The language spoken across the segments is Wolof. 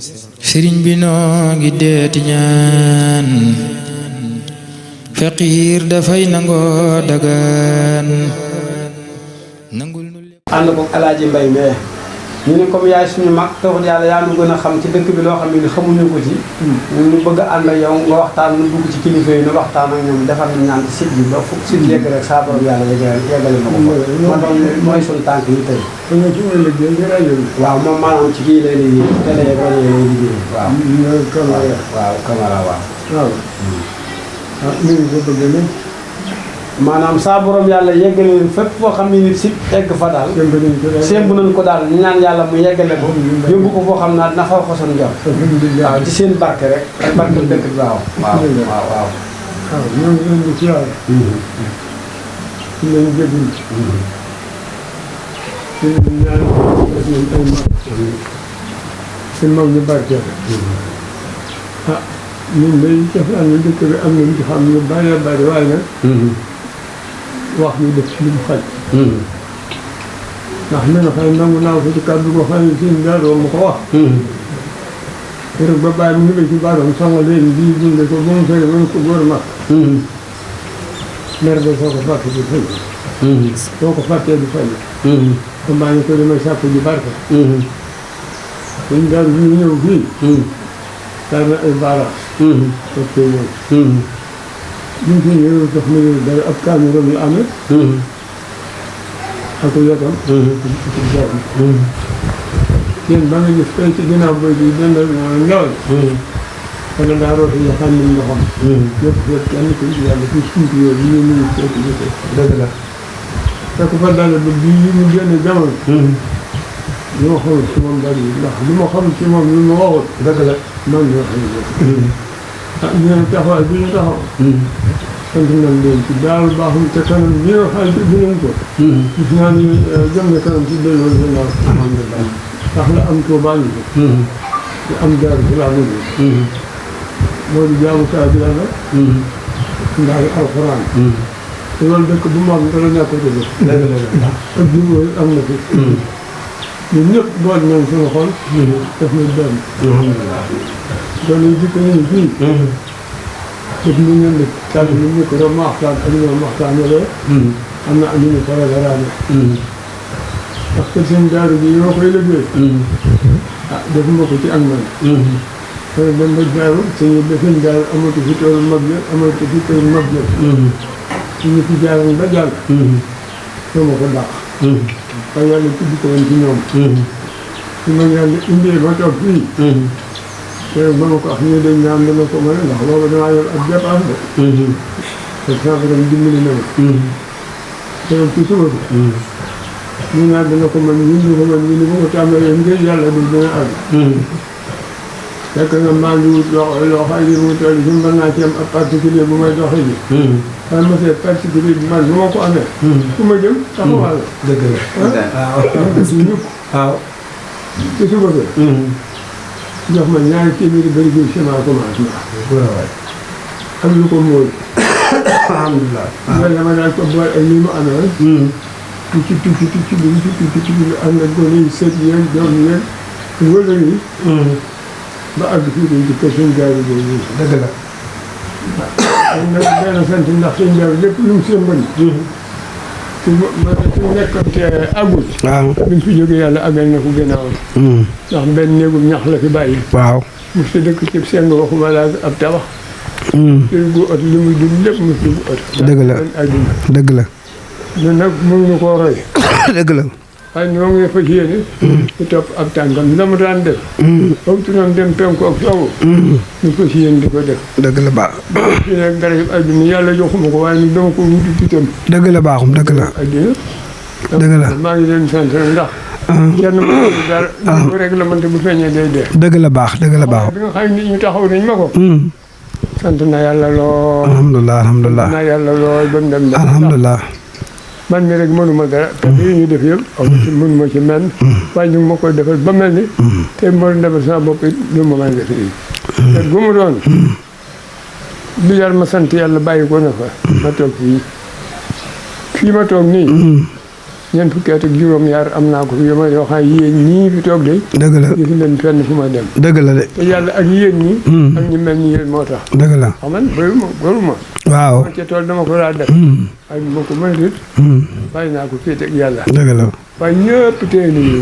sëriñ bi noo ngi deeti ñaan faqiir dafay nangoo dagaan nangul nu lépp ànd ko Alaaji Mbay mee ñu ne comme yaay suñu mag taxul yàlla yaa nu gën a xam ci dëkk bi loo xam ne xamuñu ko ci ñu bëgg a ànd ak yow nga waxtaan nu dugg ci kilifa yi nu waxtaan ak ñoom defal na ñaan ci site bi ba fu site yegg rek saa borom yàlla yeggale na ko ma doon mooy suñu tànk yi tey waaw moom maanaam ci kii lay liggéey télé rajo lay liggéey waaw camara waaw maanaam saa borom yàlla yeggale leen fépp foo xam ne nit si egg fa daal sémb nañ ko daal ñu ñaan yàlla mu yeggale ko yóbbu ko foo xam naa dina xaw xoson jor waaw ci seen barke rek ak barke dëkk bi waaw ñoo ngi leen di siyaar ci leen jégul ci leen ñaan def nañ ay mag seen mag ñu barke ñun day cosaan ñu dëkk bi am nañ ci xam ñu bari bari waaye nag wax ñu def ci li mu xaj ndax mi nga xam ne nangu naa ko ci kàddu ko xam ne seen daaroo mu ko wax rek ba bàyyi mu ngi ci baadoom songa leen bii dunde ko ba mu fere mën ko góor mag mer ba soo ko fàtte di fay soo ko fàttee di fay ba maa ngi ko damay sàpp ji barke suñ daaru bi ñu ñëw fii daal na ay baaraas parce que ñëw ñu fi ñëw jox ma ñëw dara ab kaamiram la amee ak yotam yéen ba nga gis tey ci ginnaaw bay bi dendal ngawal wala daa rooti yoo xam ne ñu xam yëpp yëpp kenn ko yàlla ci suuf yooyu ñu ñu seet dëgg la fekk fa daal ba bi mu génne jamono li ma xamul ci moom bari ndax li ma xam ci moom li ma waxul dëgg la man ñoo xam ne ñu ne taxawaay bi ñu taxaw sant nañ leen ci daal baaxul te kanam ñi nga xam ne dinañ ko gis naa ni jëm na kanam ci delloo ginnaaw alhamdulilah ndax la am Tuubaa ngi fi te am Daaru Salaam ngi moo di jaamukaay bi yàlla ndax alxuraan te loolu dëkk bu mag dara ñàkk ko dëgg ak jubóo am na fi ñun ñëpp bool nañ suñu xol def na benn doon yi dikk nañu fii def ñu ngeen di tànn ñu ñu ko doon waxtaan ak ñoom waxtaanee am na am ñu koy daraane parce que seen daaru bi yoo koy liggéey defuma ko ci ak man xëy dem ba daaru suñu defen daaru amatu fi toolu mag jël amatu fi toolu mag jël suñu fi jaaroon ba jàll soo ma ko dàq waaye yàlla tudd ko woon ci ñoom su ma yàlla indee ba toog fii te ba ma ko wax ñu dañ naan dama ko mën ndax booba damaa yor ak dépense de te sama borom dimbali na ma te ci suba bi ñu naan dana ko mën ñu ko mën ñu ni bu ko tàmbalee ngir yàlla du dina àgg fekk nga maa ngi wut loo xam ne mu toll fi mën naa ci am ab particulier bu may doxee ji waaye ma see particulier bi man bu ma ko amee fu ma jëm taxawal dëgg la waaw waaw ci suba bi jox ma ñaari téeméeri bëri bi semence commencement ak lu ko móol alhamdulilah loolu dama daan ko boole ak li mu amee tuuti bi ànd ak gone yi sët yéen doom yéen wëla yi ba àgg fii dañ ci kër seen gaaru boobu dëgg la waaw nag benn sant ndax seen gaaru lépp lu mu seen mën su nekkoon te àggul waaw biñ fi jógee yàlla àggal na ko gannaawam ndax benn néegum ñax la fi bàyyi waaw mos ta dëkk ci seng waxuma laa ab tabax gu ot li muy dund lépp mos dugg ot dëgg la àdduna dëgg la ñun nag mënuñu koo roy dëgg la waaye ñoo ngi fas yéene ñu topp ab tànkam dama daan def boobu tunoon dem penku ak soowu ñu fas yéene di ko def dëgg la baax fii nag dara yëpp àdduna yàlla joxuma ko waaye nag dama ko wuti pitam dëgg la baaxum dëgg la àdduna dëgg la maa ngi leen sant nag ndax kenn mu dara bu rek la mënte bu feeñee day dee dëgg la baax dëgg la baax bi nga xam ne nit ñu taxaw nañ ma ko sant na yàlla lool alhamdulilah alhamdulilah sant na yàlla lool ba mu dem alhamdulilah man mi rek mënuma dara te lii ñu def yëpp aw ci mënuma ci mel waaye ñu ngi ma koy defal ba mel ni te moo defal sama bopp it lu ma mën def lii te bu mu doon lu jar ma sant yàlla bàyyi ko na fa ma toog fii ma toog nii ñeent fukki at ak juróom-ñaar am naa ko fi yoo xam ne yéen ñii fi toog de. dëgg la gis leen fenn fu ma dem. dëgg la de. te yàlla ak yéen ñi. ak ñu mel ni yéen moo tax. dëgg la. xam nga bëriwuma. waaw. ca tool dama ko daa def. ak ma ko mën it. bàyyi naa ko féete ak yàlla. dëgg la. waaye ñëpp tey nañu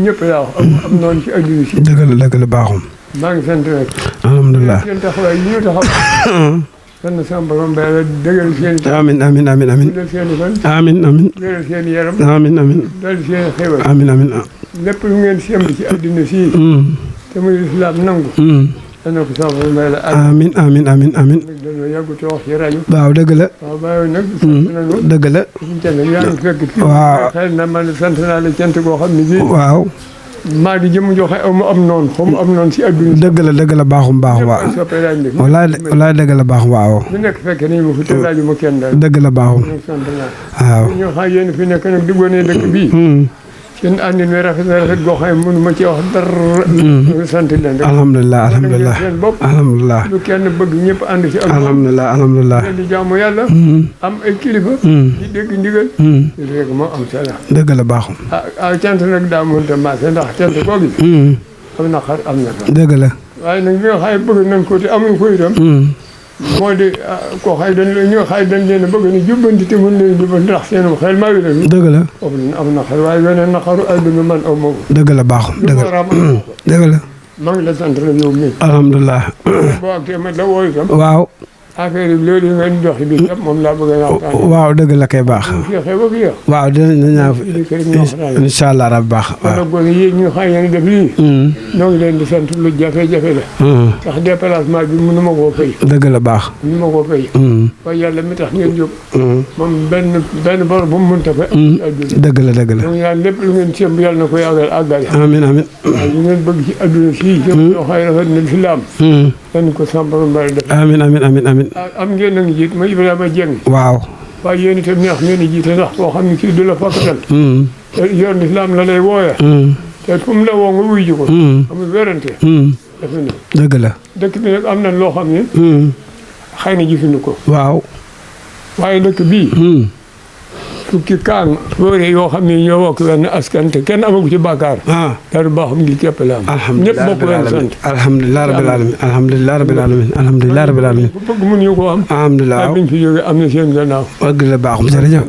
ñëpp laa wax am noonu ci adduna si. dëgg la baaxum. maa ngi sant nag. alhamdulilah. seen taxawaay yi ñu taxaw. sant sama borom ba yàlla dëgëral seen i. amiin. dëgëral seen i fan. amiin. dëgëral seen i yaram. amiin. dal seen i xéwal. amiin. lépp lu ngeen semb ci adduna si. te muy islam nangu. dana ko sama borom ba yàlla amiin. dañoo yàggu te wax ci rajo. waaw dëgg la. waaw bàyyi nag. sant nañu. dëgg la. suñu cant yaa ngi fekk. waaw xëy na man sant naa la cant goo xam ne bii. waaw. maa ngi jëm joxe mu am noonu xaw ma am noonu si adduna. dëgg la baaxum baax waaw. walaay dëgg la baax waaw. lu nekk fekk nañu ma fi te laaju ma kenn daal. dëgg la baaxum. sant naa. waaw. ñoo xam yéen fi nekk nag di gone dëkk bii. seen àndin wi rafet na rafet goo xam ne mënu ma ci wax dara. sant leen rek. alhamdulilah. seen bopp. alhamdulilah. lu kenn bëgg ñëpp ànd ci. alhamdulilah. leen di jaamu yàlla. am ay kilifa. di dégg ndigal. rek moo am sala. dëgg la baaxum. cant nag daa mënta maase ndax cant koo gis. am na xar am na fa. dëgg la. waaye nag ñi nga xam ne bëgg nañ ko te amuñ ko itam. moo di koo xay dañ ñi nga xay dañ leen bëgg ni jubbanti te mën leen jubbanti ndax seenum xel maa ngi leen. dëgg la. am na xel waaye weneen naqaru àdduna man aw ma ko. dëgg la baaxum. dëgg la. maa ngi la sant rek yow mii. alhamdulilah. boo ak te ma la woo itam. waaw. affaire yi loolu yi ngeen jox bi yëpp moom laa bëgg a waxtaan. waaw dëgg la kay baax. waaw dinañ incha allah rabbi baax. waaw kon nag yéen ñi nga xam ne def lii. ñoo ngi leen di sant lu jafe-jafe la. ndax déplacement bi mënu ma koo fay. dëgg la baax. mënu ma koo fay. waaye yàlla mi tax ngeen jóg. moom benn bor bu mu mënta fa. dëgg la. donc yàlla lépp lu ngeen sémb yàlla na ko yàggal àggale. amiin. waaw lu ngeen bëgg ci adduna sii. yoo xam ne rafet na fi la am. dañ ko sàmbaroon bari def. amiin. am ngeen nag njiit ma Ibrahima Dieng. waaw. waaye yéen itam neex ngeen di jiite ndax koo xam ne kii du la fakkatal. te yoon islam la lay wooyee. te fu mu la woo nga wuy ji ko. amul wérante. dafa ne. dëgg la. dëkk bi nag am na loo xam ne. xëy na gisuñu ko. waaw. waaye dëkk bii. fukki kaang foore yoo xam ne ñoo bokk wenn askan te kenn amagu ci bàkkaar. daal baaxum ngi képp la am. ñëpp bokk wenn sant. alhamdulilah rabbil alamin. bu bëgg mënuñu ko am. alhamdulilah waaw biñ fi jógee am na seen gannaaw. dëgg la baaxum jërëjëf.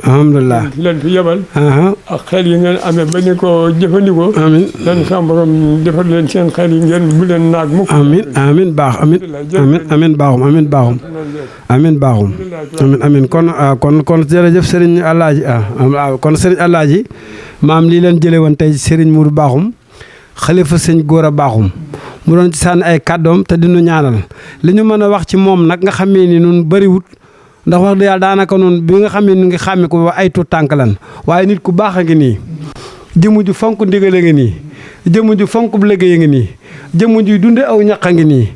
alhamdulilah. leen fi yebal. ak xel yi ngeen amee ba ni ko jëfandikoo. amiin. dan sa borom defal leen seen xel yi ngeen bu leen naag mukk. amiin baax amiin baaxum. amiin kon jërëjëf Serigne Alaaji kon Serigne Alaaji maam lii leen jëlee woon tey Serigne Modou Bakhoum xalifa sëñ Gora Bakhoum mu doon ci sànni ay kàddoom te dinu ñaanal li ñu mën a wax ci moom nag nga xamee ni nun bëriwut ndax wax dëgg yàlla daanaka noonu bi nga xamee ni ngi xàmme ko ay tuut tànk lan waaye nit ku baax a ngi nii jëmu ju fonk ndigale ngi nii jëmu ju fonk bu liggéey ngi nii jëmu ju dunde aw ñaq a ngi nii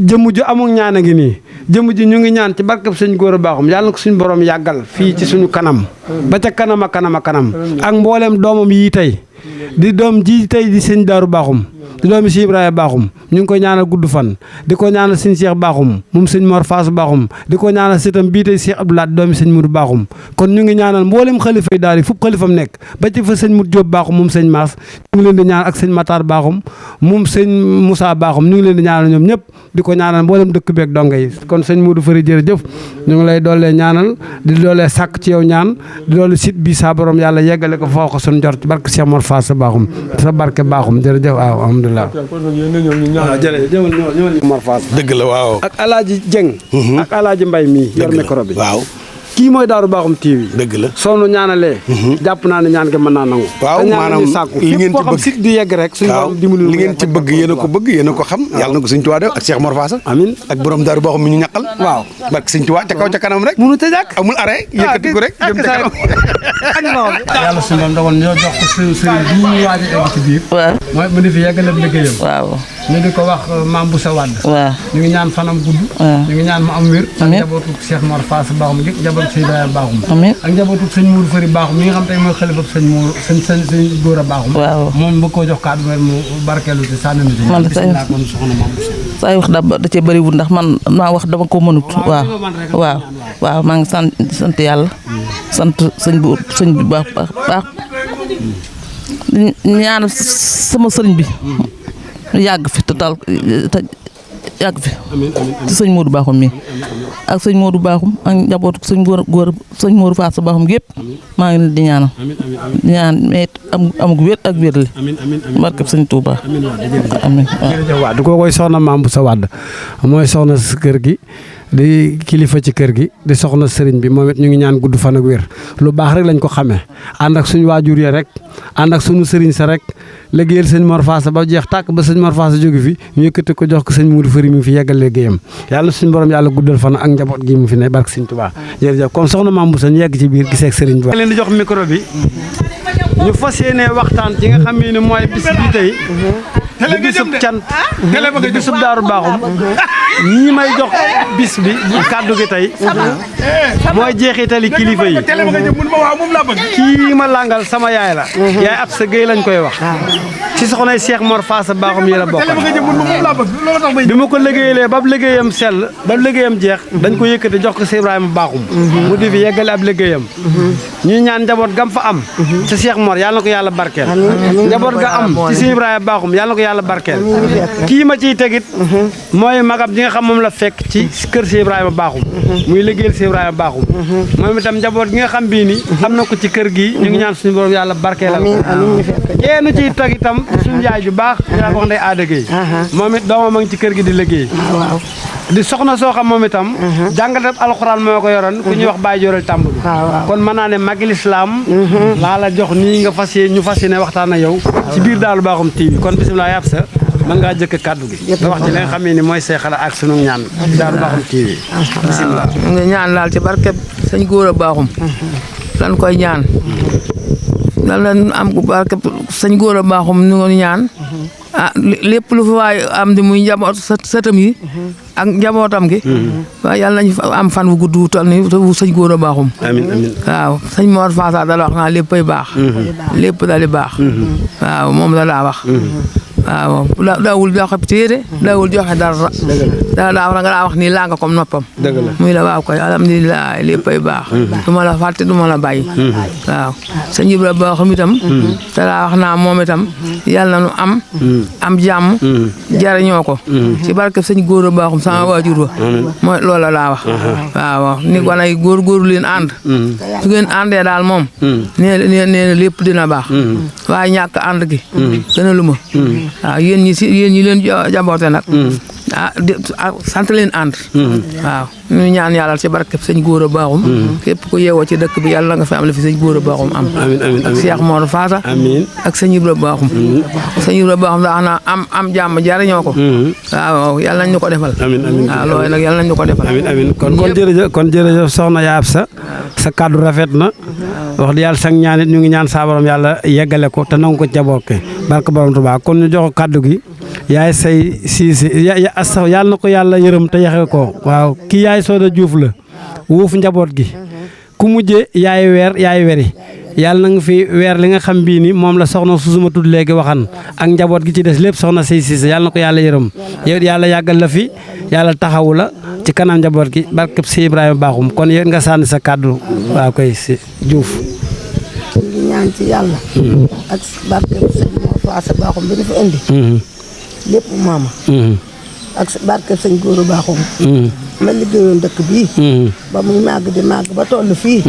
jëmu ju amul ñaan a ngi nii jëmu ji ñu ngi ñaan ci barkeb sëñ Gora Bakhoum yàlla na ko suñu borom yàggal fii ci suñu kanam ba ca kanam a kanam ak mbooleem doomam yii tey di doom ji tey di sëñ Daaru Bakhoum di doomi si Ibrahima Bakhoum ñu ngi koy ñaanal gudd fan di ko ñaanal sëñ Cheikh Bakhoum moom sëñ Mor Fass Bakhoum di ko ñaanal sëtam bii tey Cheikh Abdoulaye doomi sëñ Moudou Bakhoum kon ñu ngi ñaanal mboolem xalifa yi daal yi fub xalifam nekk ba ci fa sëñ Moudou Diop Bakhoum moom sëñ Mass ñu ngi leen di ñaanal ak sëñ Matar Bakhoum moom sëñ Moussa Bakhoum ñu ngi leen di ñaanal ñoom ñëpp di ko ñaanal mboolem dëkk beeg donga yi kon sëñ Modou Fari jërëjëf ñu ngi lay doolee ñaanal di doolee sàkk ci yow ñaan di doole site bi sa borom yàlla yeggale ko foo ko suñu jort ci barke Cheikh Mor Fass Bakhoum sa barke Bakhoum jërëjëf waaw alhamdulilah Mor Fass dëgg la waaw. ak Alaaji Dieng ak Alaaji Mbay mii yor micro bi waaw. kii mooy Daaru Bakhoum TV. dëgg la soo nu ñaanalee. jàpp naa ne ñaan nga mën naa nangu. waaw maanaam li ngeen ci bëgg sit di yegg rek. suñu borom dimbali li ngeen ci bëgg yéen a ko bëgg yéen a ko xam. yàlla na ko sëñ Tuubaa def ak Cheikh Mor Fass. amiin ak borom Daaru Bakhoum mi ñu ñaqal. waaw barke sëñ Tuubaa ca kaw ca kanam rek. mënu ta ñàkk amul arrêt yëkkati ko rek jëm ca kanam. yàlla suñu borom dogal ñoo jox ko sëriñ bi ñu waaj a egg ci biir. waaw mooy mu di fi yeggale liggéeyam. waaw ñu di ko wax Mame Boussa Wade. waaw ñu ngi ñaan fanam gudd. ñu ngi ñaan mu am wér. amiin ak njabootu Cheikh Mor Fass Bakhoum gi njabootu sëñ Ibrahima Bakhoum. amiin ak njabootu sëñ Modou Fari Bakhoum mi nga xam tey mooy xalifa sëñ Gora Bakhoum. waaw moom bëgg koo jox kàddu mu barkeelu ci sànni na ci. man de bismillah kon soxna Mame Boussa saa wax da cee bëriwul ndax man maa wax dama ko mënut waaw maa ngi sant yàlla sant sëñ bi baax ñaan sama sëriñ bi yàgg fi te yàgg fi ci sëñ Modou Bakhoum mi ak sëñ Modou Bakhoum ak njabootu sëñ Modou Fass Bakhoum gépp maa ngi leen di ñaanal mais amug wér ak wér li barkeb sëñ Touba amiin waaw du ko koy soxna Mame Bousso Wade mooy soxna si kër gi di kilifa ci kër gi di soxna sëriñ bi moom it ñu ngi ñaan gudd fan ak wér lu baax rek lañ ko xamee ànd ak suñu waajur ya rek ànd ak suñu sëriñ sa rek liggéeyal sëñ Mor Fass ba jeex tàkk ba sëñ Mor Fass jóge fi ñu yëkkati ko jox ko sëñ Moudou Fari mi fi yeggal liggéeyam yàlla suñu borom yàlla guddal fan ak njaboot gi mu fi ne barke sëñ Touba jërëjëf comme soxna Mame Bousso ñu yegg ci biir gisee ak sëriñ bi leen di jox micro bi ñu fas yéene waxtaan ci nga xam ne mooy bis bi tey di bisub cant di bisub Daaru Bakhoum ñi may jox bis bi kàddu gi tey mooy jeexitali kilifa yi kii ma langal sama yaay la yaay ab sa géy lañ koy wax ci soxnay Cheikh Mor Fass Bakhoum yi la bokkal bi ma ko liggéeyalee ba liggéeyam sell ba liggéeyam jeex dañ ko yëkkati jox ko Cheikh Ibrahima Bakhoum mu di fi yeggale ab liggéeyam ñuy ñaan njaboot gam fa am ci Cheikh Mor yàlla na ko yàlla barkeel njaboot ga am ci Cheikh Ibrahima Bakhoum yàlla na ko yàlla barkeel kii ma ciy tegit mooy magam ji nga xam moom la fekk ci kër Cheikh Ibrahima Bakhoum muy liggéeyal Cheikh Ibrahima Bakhoum moom itam njaboot gi nga xam bii ni am na ko ci kër gi ñu ngi ñaan suñu borom yàlla barkeelal kenn ciy teg itam suñu yaay ju baax yaa ko wax ndey aada Gueye moom it doomam a ngi ci kër gi di liggéey di soxna soo xam moom itam jàngatab alxuraan moo ko yoroon ku ñuy wax Baye Joral Tambou kon mën naa ne magi lislaam laa la jox nii nga ñu fas yéene waxtaan ak yow ci biir Daaru Bakhoum TV kon bisimilah yàpp sa mën ngaa jëkk kàddu gi nga wax ci li nga xam ne mooy say xalaat ak sunu ñaan Daaru Bakhoum TV bisimilah nga ñaan laal ci barkeb sëñ Gora Bakhoum lan koy ñaan lan la am ku barkeb sëñ Gora Bakhoum ñu ngi ñaan lépp lu fi waay am di muy njaboot sëtam yi ak njabootam gi waaw yàlla nañu am fan wu gudd wu toll ni wu sëñ Gora Bakhoum waaw sëñ Mor Fass dala wax naa léppay baax lépp dali baax waaw moom la laa wax waaw daawul joxe téere daawul joxe dara daa war nga wax nii laa nga comme noppam muy la waaw koy alhamdulilah léppay baax du ma la fàtte du ma la bàyyi waaw sëñ Ibra Bakhoum itam te laa wax naa moom itam yàlla na nu am jàmm jariñoo ko ci barke sëñ Gora Bakhoum sama waajur wa mooy loola laa wax waaw ni ko nay góorgóorlu leen ànd su ngeen àndee daal moom nee lépp dina baax waaye ñàkk ànd gi gën a lu ma waaw yéen ñi leen jaboote nag sant leen ànd waaw ñu ñaan yàlla ci barke sëñ Gora Bakhoum képp ku yeewoo ci dëkk bi yàlla nga fi am la fi sëñ Gora Bakhoum am ak Cheikh Mor Fass ak sëñ Ibra Bakhoum sëñ Ibra Bakhoum daa wax naa am jàmm jariñoo ko waaw yàlla nañ ñu ko defal waaw loolu nag yàlla nañ ñu ko defal amiin kon jërëjëf soxna Yaab sa kàddu rafet na wax di yàlla sax ñaan it ñu ngi ñaan saa borom yàlla yeggale ko te nangu ko jabooke barke borom Tuubaa kon ñu jox kàddu gi yaay say siisi yàlla na ko yàlla yërëm te yaxe ko waaw kii yaay Soda Diouf la wuuf njaboot gi ku mujje yaay weri yàlla na nga fi weer li nga xam bii ni moom la soxna susuma tudd léegi waxan ak njaboot gi ci des lépp soxna say siisi yàlla na ko yàlla yërëm yow yàlla yàggal la fi yàlla taxawu la ci kanam njaboot gi barkeb si Ibrahima Bakhoum kon yéen nga sànni sa kàddu waaw koy si Diouf ngi ñaan ci yàlla ak barkeb sëñ Mor Fass Bakhoum bi ñu fi indi lépp maama ak barkeb sëñ Gora Bakhoum ma liggéeyoon dëkk bii ba muy màgg di màgg ba toll fii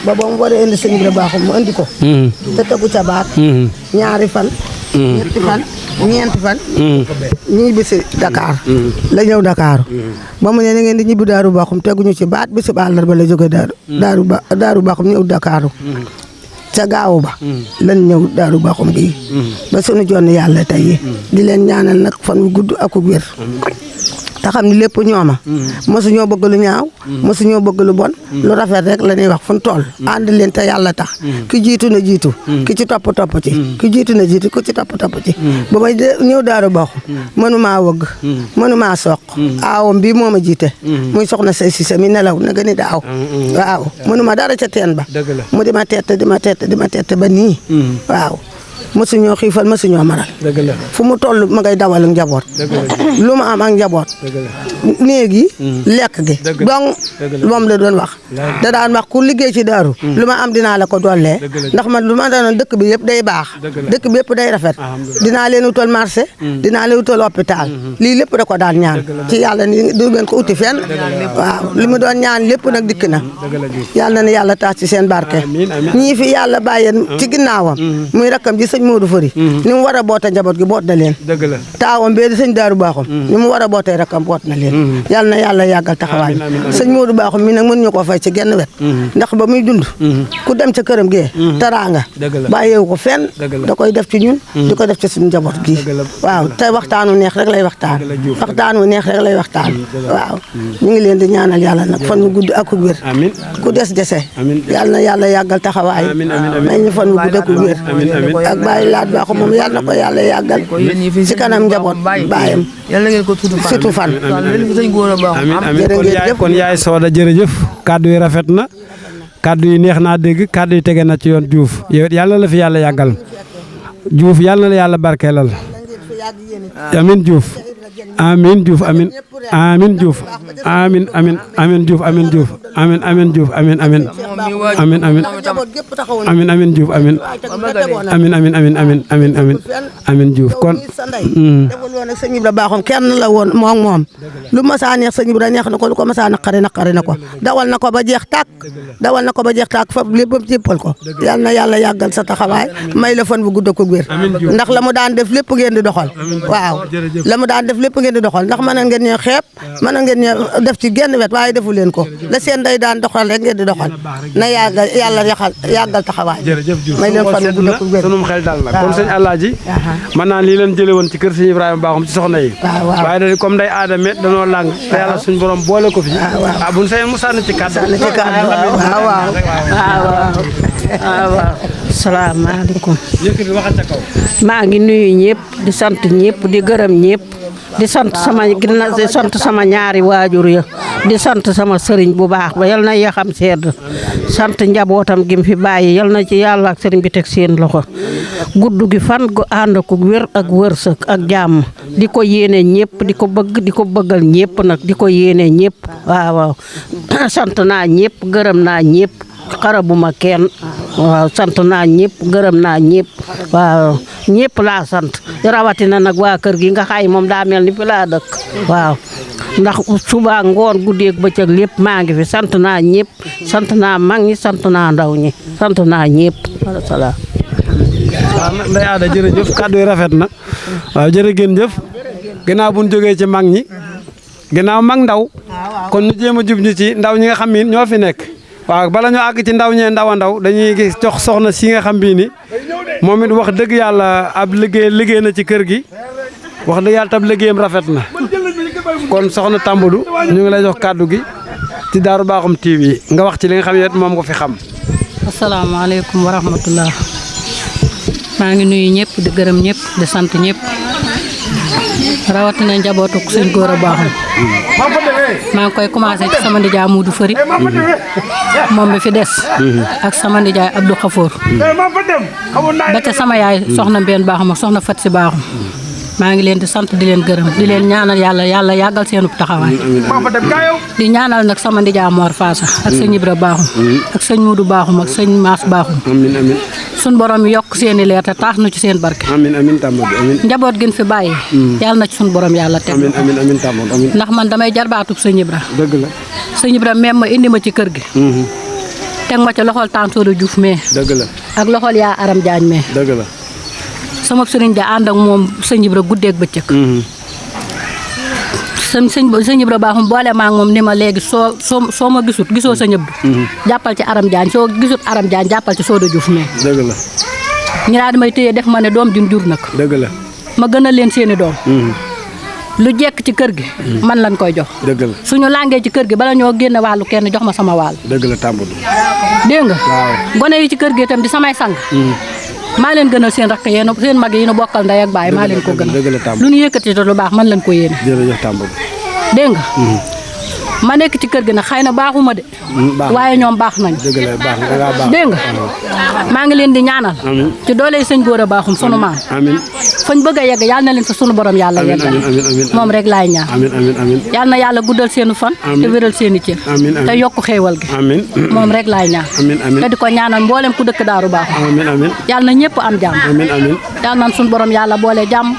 ba mu waree indi sëñ Ibra Bakhoum mu indi ko te tegu ca baat ñaari fan ñetti fan ñeenti fan ñibbi si Dakar la ñëw Dakar ba mu ne na ngeen di ñibbi Daaru Bakhoum teguñu ci baat bi si àllarba la jóge Daaru Bakhoum ñëw Dakar ca gaaw ba lan ñëw Daaru Bakhoum gi ba sunu jonn yàlla tey di leen ñaanal nag fan wu gudd ak wér te xam ni lépp ñooma mosu ñoo bëgg lu ñaaw mosu ñoo bëgg lu bon lu rafet rek la ñuy wax fu ñu toll ànd leen te yàlla tax ki jiitu na jiitu ki ci topp ci ki jiitu na jiitu ku ci topp ci ba may ñëw Daaru Bakhoum mënumaa wëgg mënumaa soq aawam bii moo ma jiite muy soxna say si mi nelaw na gën a daaw waaw mënuma dara ca teen ba mu di ma tett ba nii waaw mësuñoo xiifal mësuñoo maral dëgg la fu mu toll ma ngay dawal ak njaboot lu ma am ak njaboot néeg yi lekk gi donc moom la doon wax da daan wax ku liggéey ci daaru lu ma am dinaa la ko dollee ndax man lu ma danoon dëkk bi yëpp day baax dëkk bi yëpp day rafet dinaa leen wutal marché dinaa leen wutal hôpital lii lépp da ko daan ñaan ci yàlla ni du ngeen ko uti fenn waaw li mu doon ñaan lépp nag dikk na yàlla na yàlla taas ci seen barke ñii fi yàlla bàyyeen ci ginnaawam muy rakkam ji sëñ Modou Fari ni mu war a boota njaboot gi boot na leen taawam bee di sëñ Daaru Baaxum ni mu war a bootee rakkam boot na leen yàlla na yàlla yàggal taxawaay sëñ Modou Baaxum mi nag mën ñu ko fay ci genn wet ndax ba muy dund ku dem ca këram gee taraanga bàyyeewu ko fenn da koy def ci ñun di ko def ci suñu njaboot gi waaw te waxtaanu neex rek lay waxtaanu neex rek lay waxtaan waaw ñu ngi leen di ñaanal yàlla nag fan wu gudd ak wér ku des dese yàlla na yàlla yàggal taxawaay may ñu fan wu gudd ak wér ak bàyyi laat Baaxum moom yàlla na ko yàlla yàggal ci kanam njaboot baayam surtout fan kon yaay Sooda jërëjëf kàddu yi rafet na kàddu yi neex naa dégg kàddu yi tege na ci yoon Diouf yow yàlla la fi yàlla yàggal Diouf yàlla na la yàlla barkeelal amin Diouf amin Diouf amin amin Diouf amin amin amin Diouf amin Diouf amin amin Diouf amin amin amin amin amin amin Diouf amin amin amin amin amin amin amin amin Diouf kon deful woon ak sëñ Ibra Baaxum kenn la woon moom lu masaa neex sëñ Ibra neex na ko lu ko masaa naqari na ko dawal na ko ba jeex tàkk fa lépp jéppal ko yal na yàlla yàggal sa taxawaay may la fan bu gudd ko wér ndax la mu daan def lépp ngeen di doxal waaw la mu daan def lépp ngeen di doxal ndax mën ngeen ñoo xeeb mën ngeen ñoo def ci genn wet waaye defu leen ko la seen day daan doxal rek ngeen di doxal na yàlla yàggal taxawaay may leen fan bu gudd ko wér sunum xel dal na kon sëñ Alaaji mën naa lii leen jële woon ci kër sëñ Ibrahima Baaxum ci soxna yi waaye da comme day aadame danoo làng te yàlla suñ borom boole ko fi buñ sañoon mu sànni ci kàddu waaw salaamaaleykum maa ngi nuyu ñëpp di sant ñëpp di gërëm ñëpp di sant sama ñaari waajur ya di sant sama sëriñ bu baax ba yal na yaxam sedd sant njabootam gi mu fi bàyyi yal na ci yàlla ak sëriñ bi teg seen loxo gudd gi fan gu ànd ko wér ak wërsëg ak jàmm di ko yéene ñëpp di ko bëggal ñëpp nag di ko yéene ñëpp waaw sant naa ñëpp gërëm naa ñëpp xarabuma kenn waaw sant naa ñëpp gërëm naa ñëpp waaw ñëpp laa sant rawatina nag waa kër gi nga xay moom daa mel ni fi laa dëkk waaw ndax suba ngoon guddeeg bëccëg lépp maa ngi fi sant naa ñëpp sant naa mag ñi sant naa ndaw ñi sant naa ñëpp salaam. waaw Ndeye Ada jërëjëf kàddu yi rafet na waaw jërë ngeen jëf gannaaw bu ñu jógee ci mag ñi gannaaw mag ndaw kon ñu jéem a jub ñu ci ndaw ñi nga xam ni ñoo fi nekk. waaw bala ñu àgg ci ndaw ñee ndaw a ndaw dañuy gis jox soxna si nga xam bii ni moom it wax dëgg yàlla ab liggéey na ci kër gi wax dëgg yàlla tab liggéeyam rafet na kon soxna Tambadou ñu ngi lay jox kàddu gi ci Daaru Baaxum TV nga wax ci li nga xam ne moom nga fi xam. asalaamaaleykum wa rahmatullah maa ngi nuyu ñëpp di gërëm ñëpp di sant ñëpp rawatina njabootu sëñ Góora Baaxum maa ngi koy commencé ci sama ndijaay Modou Fari moom bi fi des ak sama ndijaay Abdou Khafour ba ca sama yaay soxna Mbène Baaxum ak soxna Fat si Baaxum maa ngi leen di sant di leen gërëm di leen ñaanal yàlla yàggal seenu taxawaay di ñaanal nag sama ndijaay Mor Faasa ak sëñ Ibra Baaxum ak sëñ Modou Baaxum ak sëñ Maas Baaxum suñ borom yokk seeni leer te taax nu ci seen barke njaboot gën fi bàyyi yàlla na ci suñ borom yàlla teg ndax man damay jarbaatub sëñ Ibra dëgg la sëñ Ibra même ma indi ma ci kër gi teg ma ci loxol Tantodo Diouf mais dëgg la ak loxol yaa Aram Jaañ mais dëgg la sama sëriñ ja ànd ak moom sëñ Ibra guddeeg bëccëg sëñ Ibra Baaxum boole maa ngi moom ni ma léegi soo ma gisoo sa ñëbb jàppal ci Aram Jaañ soo gisut Aram Jaañ jàppal ci Soodo Diouf mais dëgg la ñu daal di may téye def ma ne doom jun jur nag dëgg la ma gënal leen seeni doom lu jekk ci kër gi man lañ koy jox dëgg la suñu làngee ci kër gi bala ñoo génne wàllu kenn jox ma sama wàll dëgg la Tambadou dégg nga gone yi ci kër gi itam di samay sang maa leen gënal seen rakk yéen seen mag yi nu bokkal ndey ak baay maa leen ko gënal lu ñu yëkkati te lu baax man lañ ko yéene jërëjëf Tambadou dégg nga ma nekk ci kër gi nag xëy na baaxuma de waaye ñoom baax nañ dégg nga maa ngi leen di ñaanal ci doole sëñ Gora Bakhoum sunu maam fañ bëgg a yegg yàlla na leen fa sunu borom yàlla yeggal moom rek laay ñaan yàlla na yàlla guddal seenu fan te wéral seeni cër te yokk xéewal gi moom rek laay ñaan te di ko ñaanal mboolem ku dëkk Daaru Bakhoum yàlla na ñëpp am jàmm yàlla na sunu borom yàlla boole jàmm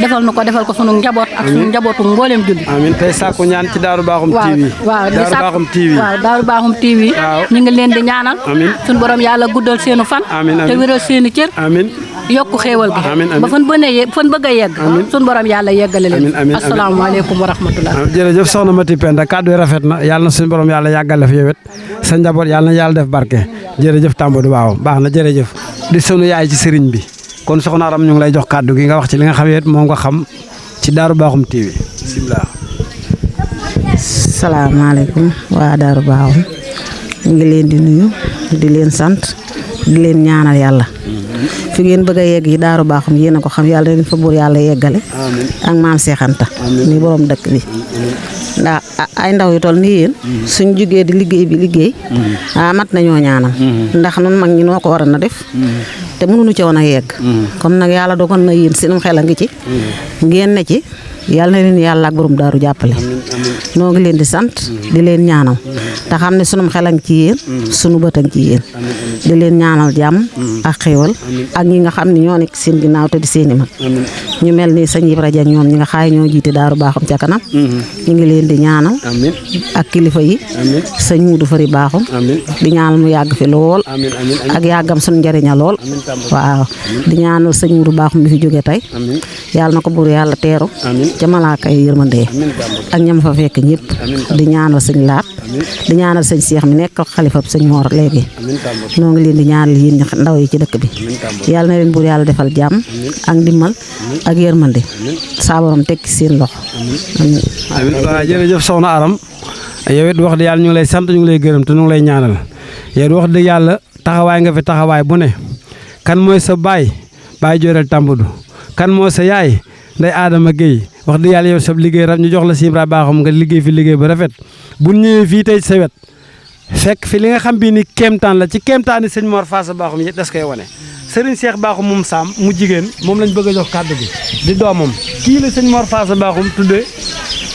defal nu ko defal ko sunu njaboot ak sunu njabootu mboolem julli tey sàkku ñaan ci Daaru Bakhoum TV waaw Daaru Bakhoum TV waaw Daaru Bakhoum TV ñu ngi leen di ñaanal sunu borom yàlla guddal seenu fan te wéral seeni cër yokk xéewal gi ba fan bëgg a yegg sunu borom yàlla yeggale leen asalaamaaleykum wa rahmatullah jërëjëf soxna Mati Penda kàddu yi rafet na yàlla na suñu borom yàlla yàggale fi yowet sa njaboot yàlla na yàlla def barke jërëjëf Tambadou Bakhoum baax na jërëjëf di sunu yaay ci sëriñ bi kon soxna Aram ñu ngi lay jox kàddu gi nga wax ci li nga xam ne moom nga xam ci Daaru Bakhoum TV bismillah. salaamaaleykum waa Daaru Bakhoum ñu ngi leen di nuyu di leen sant di leen ñaanal yàlla fi ngeen bëgg a yegg yi Daaru Bakhoum yéen a ko xam yàlla leen fa buur yàlla yeggale ak maam Seex Anta ni borom dëkk bi ndax ay ndaw yu toll nii yéen suñ jugee di liggéey mat nañoo ñaanal ndax nun mag ñi noo ko waroon a def te mënuñu ci woon a yegg comme nag yàlla dogal na yéen seenum xel a ngi ci ngeen ne ci yàlla na leen yàlla ak borom daaru jàppale noo ngi leen di sant di leen ñaanal te xam ne sunum xel a ngi ci yéen sunu bët a ngi ci yéen di leen ñaanal jàmm ak xéewal ak ñi nga xam ne ñoo nekk seen ginnaaw te di seeni mag ñu mel ni sëñ Ibra Dieng ñoom ñi nga xaay ñoo jiite Daaru Bakhoum ca kanam ñu ngi leen di ñaanal ak kilifa yi sëñ Muudu Fari Bakhoum di ñaanal mu yàgg fi lool ak yàggam suñu njëriña lool waaw di ñaanal sëñ Muudu Bakhoum bi fi jóge tey yàlla na ko buur yàlla teeru ca malaaka yi yërmande ak ñam fa fekk ñëpp di ñaanal sëñ Laat di ñaanal sëñ Seex mi nekk xalifab sëñ Moor léegi noo ngi leen di ñaanal yéen ndaw yi ci dëkk bi yàlla na leen buur yàlla defal jàmm ak ndimbal ak yërmande saa borom tekki seen loxo amiin waaw jërëjëf soxna Aram yow it wax dëgg yàlla ñu ngi lay sant ñu ngi lay gërëm te ñu ngi lay ñaanal yow it wax dëgg yàlla taxawaay nga fi taxawaay bu ne kan mooy sa baay Jooreel Tambadou kan mooy sa yaay Ndey Adama Guèye wax dëgg yàlla yow sab liggéey rab ñu jox la si Ibra Bakhoum nga liggéey fi liggéey ba rafet bu ñëwee fii tey sa wet fekk fi li nga xam bii ni kéemtaan la ci kéemtaani sëñ Mor Faasa Bakhoum yi des koy wane Serigne Cheikh Bakhoum moom Saam mu jigéen moom lañ bëgg a jox kàddu gi di doomam kii la sëñ Mor Faasa Bakhoum tuddee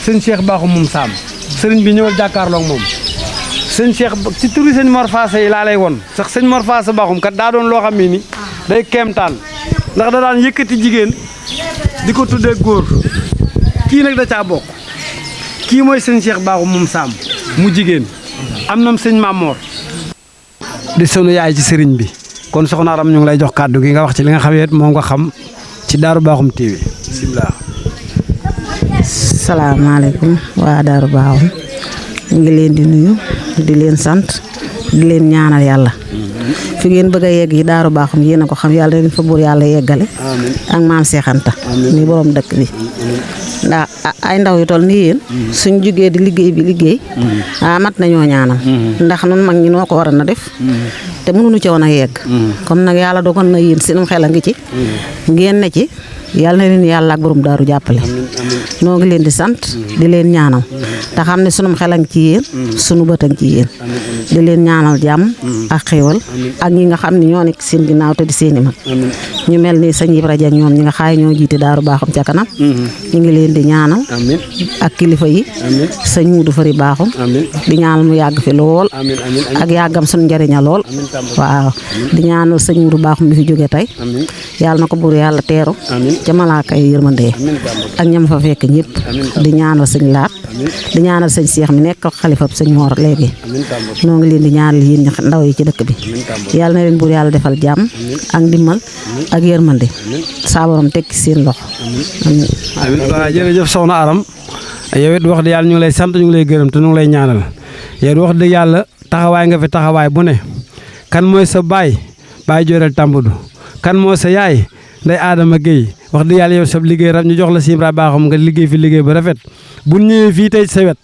sëñ Cheikh Bakhoum moom Saam Serigne bi ñëwal jàkkaarloog moom sëñ Cheikh ci turi sëñ Mor Faasa yi laa lay won sax sëñ Mor Faasa Bakhoum kat daa doon loo xam ne ni day kéemtaan ndax da daan yëkkati jigéen di ko tuddee góor kii nag da caa bokk kii mooy sëñ Cheikh Bakhoum moom Saam mu jigéen am nam sëñ Mamor di sunu yaay ci sëriñ bi kon soxna Aram ñu ngi lay jox kàddu gi nga wax ci li nga xam ne moom nga xam ci Daaru Bakhoum TV bismillah. salaamaaleykum waa Daaru Bakhoum ñu ngi leen di nuyu di leen sant di leen ñaanal yàlla fi ngeen bëgg a yegg yi Daaru Bakhoum yéen a ko xam yàlla leen fa buur yàlla yeggale ak maam Seex Anta ni borom dëkk bi ndax ay ndaw yu toll nii yéen suñ jugee di liggéey mat nañoo ñaanal ndax nun mag ñi noo ko waroon a def te mënuñu ci woon a yegg comme nag yàlla dogal na yéen seenum xel a ngi ci ngeen ne ci yàlla na leen yàlla ak borom daaru jàppale noo ngi leen di sant di leen ñaanal te xam ne sunum xel a ngi ci yéen sunu bët a ngi ci yéen di leen ñaanal jàmm ak xéewal ak ñi nga xam ne ñoo nekk seen ginnaaw te di seeni mag ñu mel ni sëñ Ibra Dieng ñoom ñi nga xaay ñoo jiite Daaru Bakhoum ca kanam ñu ngi leen di ñaanal ak kilifa yi sëñ Muudu Fari Bakhoum di ñaanal mu yàgg fi lool ak yàggam suñu njëriña lool waaw di ñaanal sëñ Muudu Bakhoum bi fi jóge tey yàlla na ko buur yàlla teeru ca malaaka yi yërmande ak ñam fa fekk ñëpp di ñaanal sëñ Laat di ñaanal sëñ Seex mi nekk xalifab sëñ Moor léegi noo ngi leen di ñaanal yéen ndaw yi ci dëkk bi yàlla na leen buur yàlla defal jàmm ak ndimbal ak yërmande saa borom tekki seen loxo amiin waaw jërëjëf soxna Aram yow it wax dëgg yàlla ñu ngi lay sant ñu ngi lay gërëm te ñu ngi lay ñaanal yow it wax dëgg yàlla taxawaay nga fi taxawaay bu ne kan mooy sa baay Jooreel Tambadou kan mooy sa yaay Ndey Adama Guèye wax dëgg yàlla yow sab liggéey rab ñu jox la si Ibra Bakhoum nga liggéey fi liggéey ba rafet bu ñëwee fii tey sa wet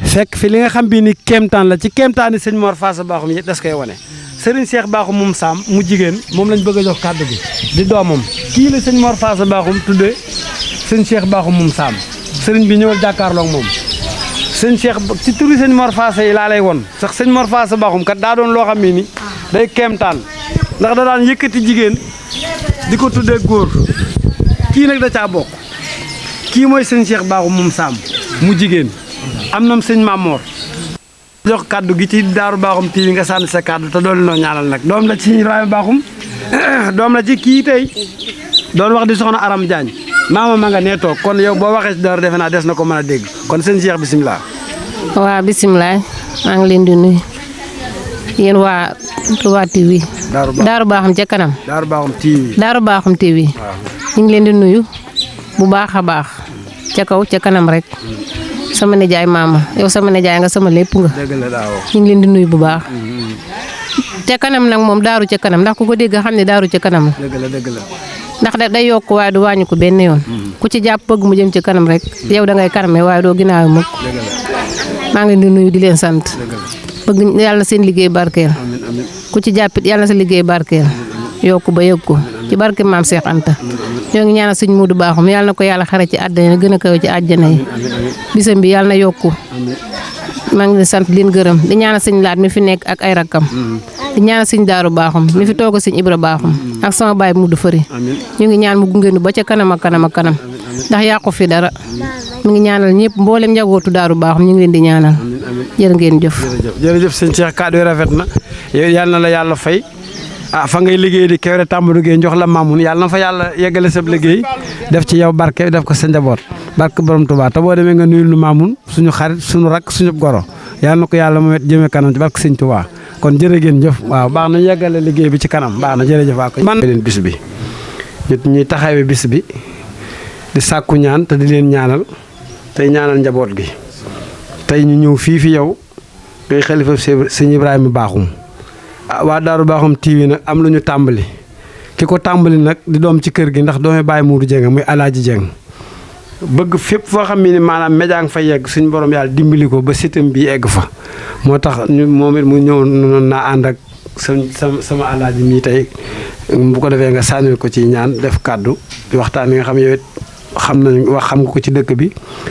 fekk fi li nga xam bii ni kéemtaan la ci kéemtaani sëñ Mor Faasa Bakhoum yi des koy wane Serigne Cheikh Bakhoum moom Saam mu jigéen moom lañ bëgg a jox kàddu gi di doomam kii la sëñ Mor Faasa Bakhoum tuddee sëñ Cheikh Bakhoum moom Saam Serigne bi ñëwal jàkkaarloog moom sëñ Cheikh ci turi sëñ Mor Faasa yi laa lay won sax sëñ Mor Faasa Bakhoum kat daa doon loo xam ne ni day keemtaan ndax da daan yëkkati jigéen di ko tuddee góor kii nag da caa bokk kii mooy sëñ Cheikh Bakhoum moom Sam mu jigéen am nam sëñ Mamor jox kaddu gi ci Daaru Bakhoum TV nga sànni sa kaddu te doolu noo ñaanal nag doom la ci Ibrahima Bakhoum doom la ci kii tey doon wax di soxna Aram Diagne maama ma nga nee toog kon yow boo waxee ci dara defe naa des na ko mën a dégg kon sëñ Cheikh bisimilah. waaw bisimilah maa ngi leen di nuyu yéen waa Touba TV. Daaru Bakhoum ca kanam. Daaru Bakhoum TV. Daaru Bakhoum TV. ñu ngi leen di nuyu bu baax a baax ca kaw ca kanam rek sama nijaay maama yow sama nijaay nga sama lépp nga. dëgg la daaw ñu ngi leen di nuyu bu baax. ca kanam nag moom daaru ca kanam ndax ku ko dégg xam ne daaru ca kanam la. dëgg la dëgg la. ndax day yokk waaye du wàññi ko benn yoon. ku ci jàpp bëgg mu jëm ci kanam rek yow da ngay kaname waaye doo ginnaaw mukk. maa ngi leen di nuyu di leen sant. bëgg yàlla seen liggéey barkeel. ku ci jàppit yàlla sa liggéey barkeel. yokku ba yëg ko ci barke maam Cheikh Anta. ñoo ngi ñaanal sëñ Modou Bakhoum yàlla na ko yàlla xare ci àddina gën a kaw ci àjjana yi. bisam bi yàlla na yokku. maa ngi leen sant leen gërëm di ñaanal sëñ Laat mi fi nekk ak ay rakkam. di ñaanal sëñ Daaru Bakhoum mi fi toog sëñ Ibra Bakhoum ak sama baay Modou Fari ñu ngi ñaan mu gunge nu ba ca kanam ak kanam ak kanam ndax yàqu fi dara mu ngi ñaanal ñëpp mboolem njabootu Daaru Bakhoum ñu ngi leen di ñaanal jërë ngeen jëf. jërëjëf sëñ Cheikh kàddu yi rafet na yow yal na la yàlla fay fa ngay liggéey di Kewre Tambadou Gueye jox la Mamoun yàlla na fa yàlla yeggale sa liggéey def ci yow barke def ko sa njaboot barke borom Touba te boo demee nga nuyul nu Mamoun suñu xarit suñu rak suñu goro yàlla na ko yàlla moom it jëmee kanam ci barke sëñ Touba kon jërë ngeen jëf waaw baax na yeggale liggéey bi ci kanam baax na jërëjëf waa ko man leen bis bi ñuy taxawee bis bi di sàkku ñaan te di leen ñaanal tey ñaanal njaboot gi tey ñu ñëw fii fi yow ngay xalifa sëñ Ibrahima Bakhoum waa Daaru Bakhoum TV nag am lu ñu tàmbali ki ko tàmbali nag di doom ci kër gi ndax doomi Baye Mourou Dieng muy Alaaji Dieng bëgg fépp foo xam ne maanaam média nga fa yegg suñu borom yàlla dimbali ko ba sitam bi egg fa moo tax ñu moom it mu ñëw noonu naa ànd ak sama alaaji mii tey bu ko defee nga sànnil ko ci ñaan def kàddu waxtaan yi nga xam yow it xam nga ko ci dëkk bi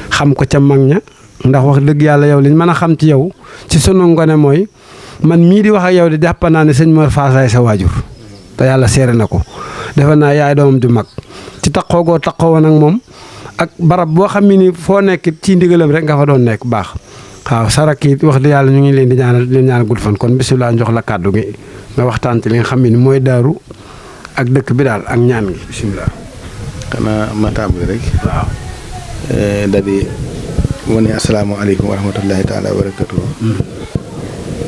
xam ko ca mag ña ndax wax dëgg yàlla yow liñ mën a xam ci yow ci sunu ngone mooy man mii di wax ak yow di jàpp naa ne sëñ Mor Faasa sa waajur te yàlla seere na ko defe naa yaay doomam ju mag ci taxoo goo taxoo nag moom ak barab boo xam ne ni foo nekk ci ndigalam rek nga fa doon nekk baax waaw sarak yi wax di yàlla ñu ngi leen di ñaanal gudd fan kon bisimilah jox la kàddu gi nga waxtaan ci li nga xam ne ni mooy daaru ak dëkk bi daal ak ñaan gi bisimilah. xanaa ma tàmbali rek. waaw. da di wane asalaamaaleykum wa rahmatullahi taala wa barakatuh.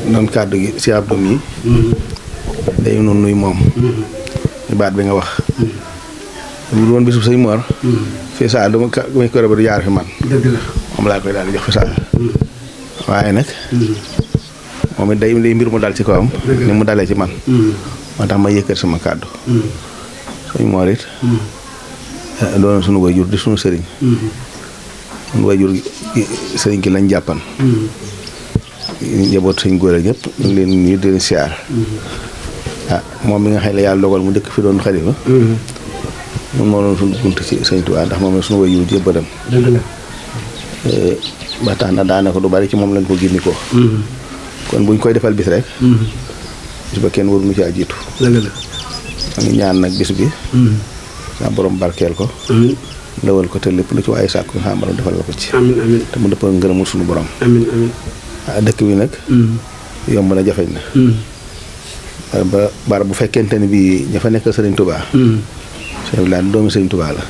noonu kàddu gi si Abdou mi. day noonu nuy moom. baat bi nga wax. bu doon bisu sëñ Mor. fii saa du may ko du jaar fi man. dëgg la moom laa koy daal di jox fi saa. waaye nag. moom it day mbir mu dal ci kawam. ni mu dalee ci man. moo tax ma yëkkat sama kàddu. sëñ Mor it. doon sunu waajur di sunu sëriñ. sunu waajur sëriñ ki lañ jàppan. njaboot sëñ góor ñëpp ñu ngi leen nuyu di leen siyaar. moom mi nga xam ne yàlla dogal mu dëkk fi doon xalifa. mun moo doon suñu bunt ci sëñ Tuubaa ndax moom la suñu waajur jébbalam. dëgg la. ba tax na daanaka du bari ci moom lañ ko génni ko. kon buñ koy defal bis rek. bis ba kenn waruñu caa jiitu. dëgg la. ma ngi ñaan nag bis bi. sa borom barkeel ko. lawal ko te lépp lu ci waaye sàkku sa borom defal la ko ci. amiin amiin te mu dëppoo ngërëmul suñu borom. amiin amiin. dëkk bi nag. yomb na jafeñ na. ba bar bu fekkente ni bii ña fa nekk Sëriñ Tuubaa. sëñ bi doomi Sëriñ Tuubaa la.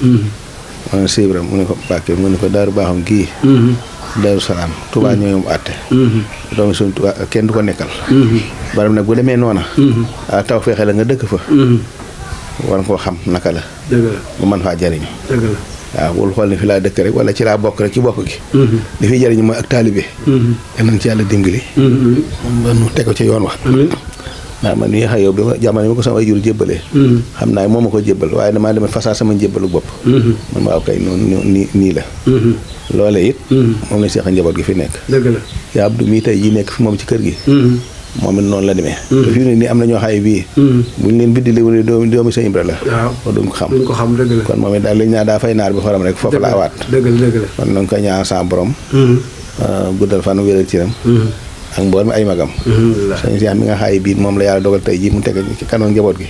ma ne Sibra mu ne ko Mbàkke mu ne ko Daaru Bakhoum gii. Daaru Salaam Tuubaa ñooy mu àtte. doomi Sëriñ Tuubaa kenn du ko nekkal. baram nag bu demee noona. taw feexe la nga dëkk fa. war nga koo xam naka la. dëgg la mu mën faa jariñ. dëgg la. waaw bul xool ne fi laa dëkk rek wala ci laa bokk rek ci bokk gi. li fi jariñ mooy ak taalibe. yal nañ ci yàlla dimbali. ba nu teg ko ci yoon wax. ndax man mii xëy yow bi ma jamono yi ma ko sama waajur jébbalee. xam naa moo ma ko jébbal waaye damaa demee fasaa sama njébbalu bopp. man waaw kay noonu nii la. loole it. moom lañ seex njaboot gi fi nekk. dëgg la. yaa Abdou mii tey jii nekk fi moom ci kër gi. moom it noonu la demee. te fi mu ne nii am na ñoo xay bii. buñ leen biddile wu ne doomi Sëñ Ibra la. waaw duñ ko xam. duñ ko xam dëgg la. kon moom it daal li ñu naan daa fay naar bi xoram rek foofu laa waat. dëgg la dëgg la. kon nañ ko ñaan sa borom. guddal fan wéral ci ram ak mboolem ay magam sëñ Cheikh mi nga xaay bii moom la yàlla dogal tey jii mu teg ci kanam njaboot gi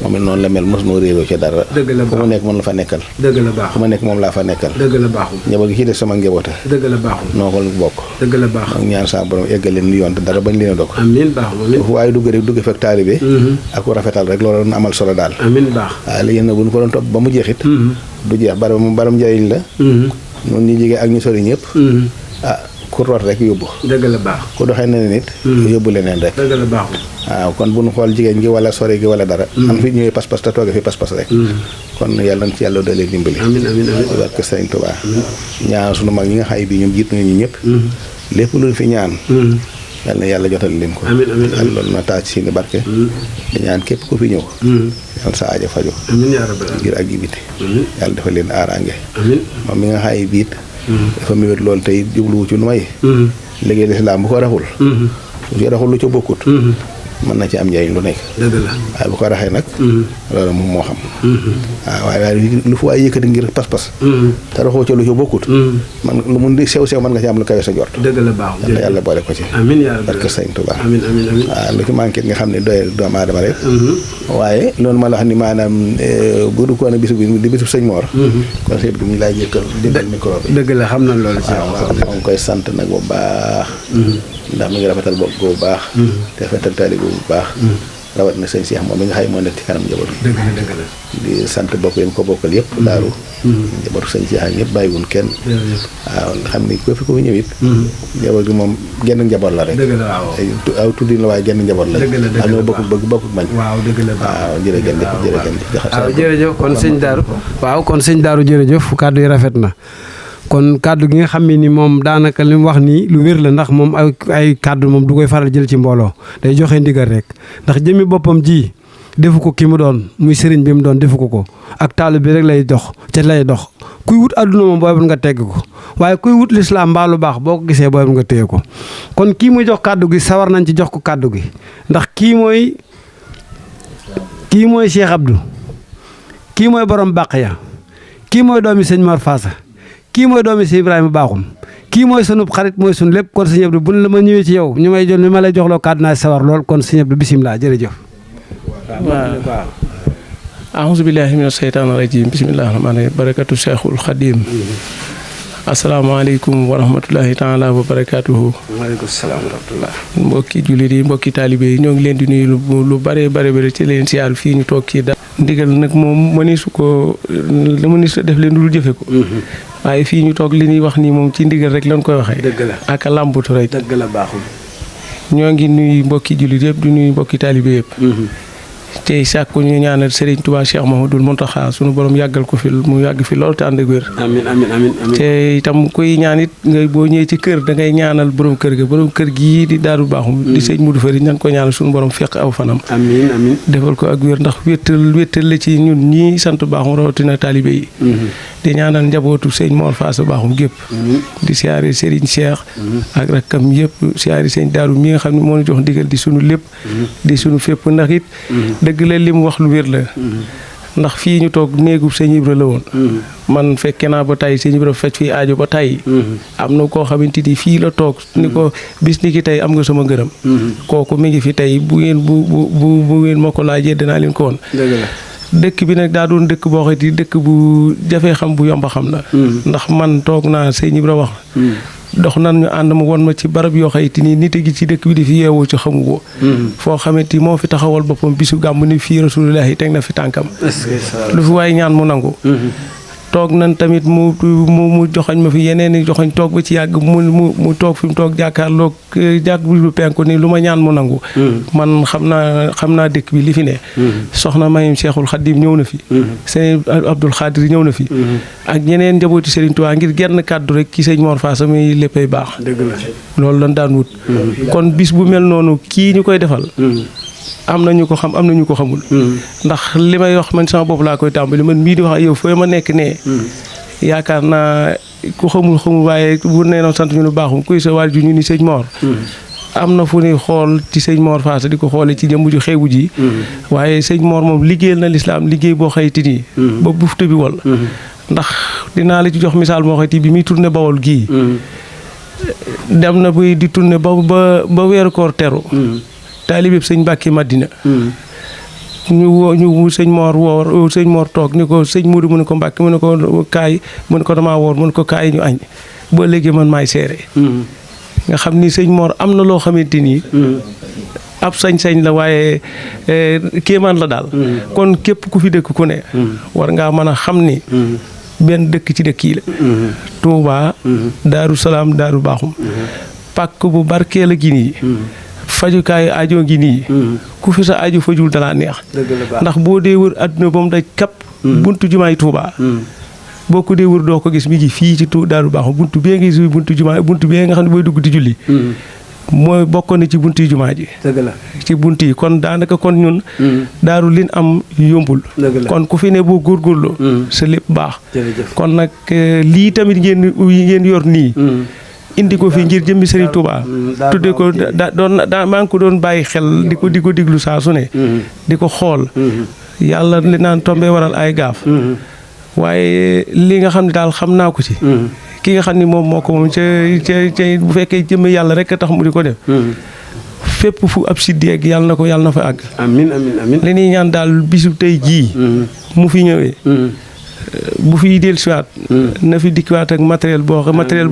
moom it noonu la mel mos noo réeroo ci dara fu mu nekk moom la fa nekkal dëgg la baax fu ma nekk moom laa fa nekkal dëgg la baaxum njaboot gi ci des sama njaboota dëgg la baaxum noo ko bokk dëgg la baax ak ñaan sa borom eggal leen li yoon te dara bañ leen a dog amiin baaxum amiin fu waaye dugg rek dugg fekk taalibe ak rafetal rek loolu doon amal solo daal amiin baax waaw léegi nag bu ñu ko doon topp ba mu jeexit du jeex baram njëriñ la noonu ñu jege ak ñu sori ñëpp ku root rek yóbbu dëgg la baax ku doxee na nit yóbbu leneen rek dëgg la baaxul waaw kon bu ñu xool jigéen gi wala sori gi wala dara am fi ñëwee pas-pas te tooge fi pas-pas rek kon yàlla na ci yàlla doole dimbali amiin amiin amiin barke Sëriñ Tuubaa ñaan sunu mag ñi nga xay bi ñoom jiit nañu ñëpp lépp lu fi ñaan yàlla na yàlla jotal leen ko amiin amiin amiin loolu na taaj ci seeni barke di ñaan képp ku fi ñëw yàlla sa aajo fajo amiin yaa rabbal ngir ak jibiti yàlla dafa leen aaraange amiin moom mi nga xay biit dafa mébét loolu tey jubluwu ci lu may liggéey lislaam bu ko raxul bu ci raxul lu ca bokkut mën na ci am njëriñ lu nekk dëgg la waaye bu ko raxee nag loolu moom moo xam waaw waaye lu fu waay yëkkati ngir pas-pas te raxoo ca lu ca bokkut man lu mun di sew mën nga ci am lu kawe sa jort dëgg la baax yàlla boole ko ci amiin yaa rabbi barke Sëriñ Tuubaa amiin amiin amiin waaw lu ci manqué nga xam ne doy doomu aadama rek waaye loolu ma la wax ni maanaam bu du ko ne bisu bi di bisu sëñ Mor kon sëñ bi ñu laay jëkkal dimbal micro bi dëgg la xam na loolu ci waaw maa ngi koy sant nag bu baax ndax mi ngi rafetal bopp bu baax te rafetal taalibe bu baax rawat na sëñ Cheikh moom mi nga xay moo nekk ci kanam njaboot gi dëgg la dëgg la di sant bokk yi ko bokkal yëpp daaru njabootu sëñ Cheikh ak ñëpp bàyyiwun kenn waaw xam ni ko fi ko ñëw it njaboot gi moom genn njaboot la rek dëgg la waaw aw tuddin la waaye genn njaboot la dëgg la am ñoo bokkul bëgg bokkul bañ waaw dëgg la waaw jërëjëf waaw jërëjëf kon sëñ Daaru waaw kon sëñ Daaru jërëjëf kàddu yi rafet na kon kàddu gi nga xam ne ni moom daanaka li mu wax nii lu wér la ndax moom ay kàddu moom du koy faral jël ci mbooloo day joxe ndigal rek ndax jëmmi boppam ji defu ko ki mu doon muy sëriñ bi mu doon defu ko ak taalu bi rek lay dox ca lay dox kuy wut àdduna moom booy nga tegg ko waaye kuy wut lislaam mbaa lu baax boo ko gisee booy nga téye ko kon kii muy jox kàddu gi sawar nañ ci jox ko kàddu gi ndax kii mooy Cheikh Abdou kii mooy borom bàq ya kii mooy doomi sëñ Mor Faasa kii mooy doomi si Ibrahima Baaxum kii mooy sunub xarit mooy sun lépp kon sëñ Abdou bu la ma ñëwee ci yow ñu may jël ni ma lay joxloo kàddu naa sawar lool kon sëñ Abdou bisimilah jërëjëf. waaw a'uuzu billaahi mina sheytaani rajiim bismillaahi rahmaani rahiim barakatu Cheikhul Xadim asalaamaaleykum wa rahmatulahi taala wa barakaatuhu. waaleykum salaam wa rahmatulah. mbokki jullit yi mbokki taalibe yi ñoo ngi leen di nuyu lu bare bare ci leen siyaar fii ñu toog ci da ndigal nag moom mëneesu ko mëneesu def leen dul jëfe ko waaye fii ñu toog li ñuy wax nii moom ci ndigal rek lañ koy waxee. dëgg la ak làmbutu rek. dëgg la baaxul. ñoo ngi nuyu mbokki jullit yëpp di nuyu mbokki taalibe yëpp. tey sàkku ñu ñaanal Serigne Touba Cheikh Mouhamadoul Mountakha sunu borom yàggal ko fi mu yàgg fi lool te ànd ak wér. amiin amiin amiin amiin. te itam kuy ñaan it ngay boo ñëwee ci kër da ngay ñaanal borom kër ga borom kër gii di Daaru Baaxum. di sëñ Modou Fari ñan ko ñaanal sunu borom fekk aw fanam. amiin amiin. defal ko ak wér ndax wéttal la ci ñun ñii sant Baaxum rawatina taalibe yi. di ñaanal njabootu sëñ Mor Faasa Baaxum gépp. di siyaare Serigne Cheikh. ak rakkam yëpp siyaare sëñ Daaru mi nga xam ne moo ñu jox ndigal di sunu lépp. di sunu fépp ndax it. dëgg la li mu wax lu wér la ndax fii ñu toog néegu sëñ Ibra la woon man fekke naa ba tey sëñ Ibra faj fii aajo ba tey am na koo xamante ni fii la toog ni ko bis ni ki tey am nga sama ngërëm kooku mi ngi fi tey bu ngeen ma ko laajee dinaa leen ko woon dëkk bi nag daa doon dëkk boo xamante ni dëkk bu jafee xam bu yomba xam la ndax man toog naa sëñ Ibra wax dox nan ñu ànd ma won ma ci barab yoo xamante ni nit gi ci dëkk bi di fi yeewoo ci xamu ko foo xamante ni moo fi taxawal boppam bisu gàmm ni fii Rasulullaahi teg na fi tànkam lu fi waaye ñaan mu nangu toog nan tamit mu joxañ ma fi yeneen i joxañ toog ba ci yàgg mu toog fi mu toog jàkkaarloog bu penku ni lu ma ñaan mu nangu man xam naa dëkk bi li fi ne soxna Mayim Cheikhul Khadim ñëw na fi sëñ Abdul Xaadir ñëw na fi ak ñeneen njabooti Serigne Touba ngir genn kàddu rek ci sëñ Mor Faasa muy léppay baax loolu lan daan wut kon bis bu mel noonu kii ñu koy defal am na ñu ko xam am na ñu ko xamul ndax li may wax man sama bopp laa koy tàmbali man mii di wax ak yow fooy ma nekk nee yaakaar naa ku xamul waaye bu nee noon sant ñu lu baaxum kuy sa waajur ñu ni sëñ Mor am na fu ñuy xool ci sëñ Mor Faasa di ko xoolee ci jëmb ju xeebu ji waaye sëñ Mor moom liggéeyal na lislaam liggéey boo xayti nii ba bufte bi wol ndax dinaa la ci jox misaal moo xayti bi muy tourné Bawol gii dem na buy di tourné ba weeru koor teru taalibe sëñ Mbàkke Madina ñu sëñ Mor toog ni ko sëñ Modou mu ne ko Mbàkke mu ne ko kaay mu ne ko damaa woor mu ne ko kaay ñu añ ba léegi man maay seere nga xam ni sëñ Mor am na loo xamante ni ab sañ-sañ la waaye kéemaan la daal kon képp ku fi dëkk ku ne war ngaa mën a xam ni benn dëkk ci dëkk yi la Touba Daaru Salaam Daaru Baaxum pàkk bu barkeel a gi nii fajukaayu aajo ngi nii ku fi sa aajo fajul dalaa neex ndax boo dee wër àdduna ba mu daj kapp buntu jumaay Touba boo ko dee wër doo ko gis mi ngi fii ci Daaru Baaxum buntu bee ngi si buntu jumaa buntu bee nga xam ne booy dugg di julli mooy bokkoon na ci buntu yi jumaa ji ci buntu yi kon daanaka kon ñun daaru lin am yombul kon ku fi ne boo góorgóorloo sa lépp baax kon nag lii tamit ngeen yor nii indi ko fi ngir jëmmi Serigne Touba tudde ko maa ngi ko doon bàyyi xel di ko diglu saa su ne di ko xool yàlla li naan tombé waral ay gaaf waaye li nga xam ne daal xam naa ko ci ki nga xam ni moom moo ko moom ca bu fekkee jëmm yàlla rek a tax mu di ko def fépp fu ab si deeg yàlla na ko yàlla na fa àgg amiin amiin amiin li ñuy ñaan daal bisu tey jii mu fi ñëwee bu fi dellusiwaat na fi dikkiwaat ak matériel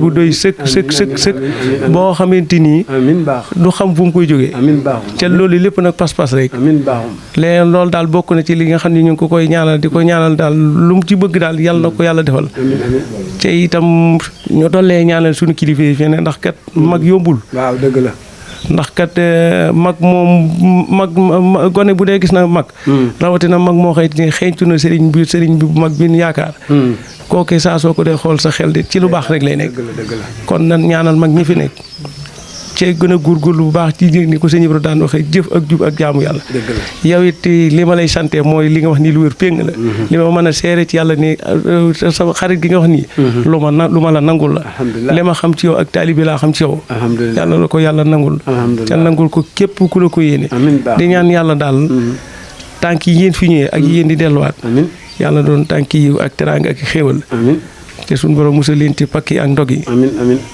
bu doy sëkk boo xamante ni du xam fu mu koy jógee te loolu lépp nag pas-pas rek léegi loolu daal bokk na ci li nga xam ne ñu ngi ko koy ñaanal di ko ñaanal daal lu mu ci bëgg daal yàlla na ko yàlla defal te itam ñu dollee ñaanal suñu kilifa yi fi ne ndax kat mag yombul waaw dëgg la ndax kat mag gone bu dee gis na mag rawatina mag moo xëy xeeñtu na sëriñ bi bu mag bi ñu yaakaar kooke saa soo ko dee xool sa xel di ci lu baax rek lay nekk kon nan ñaanal mag ñi fi nekk cee gën a góorgóorlu bu baax ci ni ko sëñ Ibra daan waxee jëf ak jub ak jaamu yàlla yow it li ma lay sante mooy li nga wax nii lu wér péng la li ma mën a seere ci yàlla ni sa xarit gi nga wax nii lu ma la nangul la li ma xam ci yow ak taalibi laa xam ci yow yàlla la ko yàlla nangul ca nangul ko képp ku la ko yéene di ñaan yàlla daal tànk yi yéen fi ñëwee ak yéen di delluwaat yàlla doon tànk yi ak teraanga ak xéewal te suñu borom musal leen ci pakki ak ndog yi